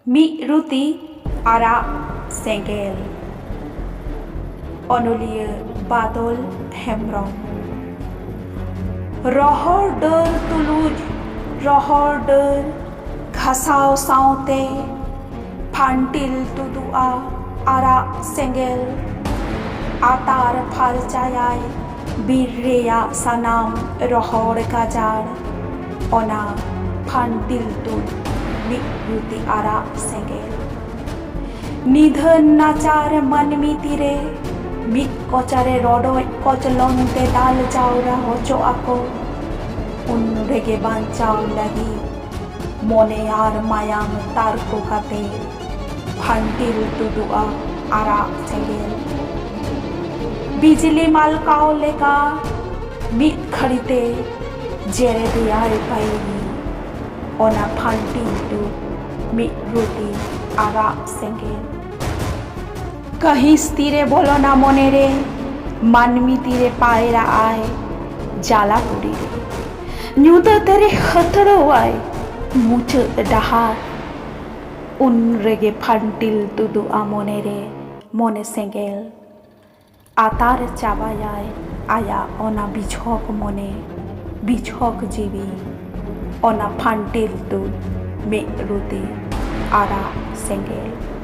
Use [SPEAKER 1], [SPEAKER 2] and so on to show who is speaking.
[SPEAKER 1] Miruti Ara Sengel Onulia Badol Hemrom Rohor Dur Tuluj Rohor Dur Ghasao Saute Phantil Tudua Ara Sengel Atar Pharchayai Birreya Sanam Rohor Kajar Ona Phantil Tud Miruti Ara Sengel Nidhan Nachar Manmi Tire Mik Kochare Rodo Kochalonte Dal Chaura Hocho Ako Un Rege Banchao Lagi Mone Ar Mayam Tarko Kate Phantil Tudua Ara Sengel Bijli Malkao Leka Mit Kharite Jere Diyar Pairi Ona Phantil Tu Miruti Ara Sengel Kahi Tire Bolo Na Mone Re Manmi Tire Paira Ai Jala Puri Re Nyuda Tere Khataro Ai Much Dahar Un Rege Phantil Tudu Amone Re Mone Sengel Atar Chabayai Aya Ona Bichhok Mone Bichhok Jibi Ona Phantil Tu Miruti Ara Sengel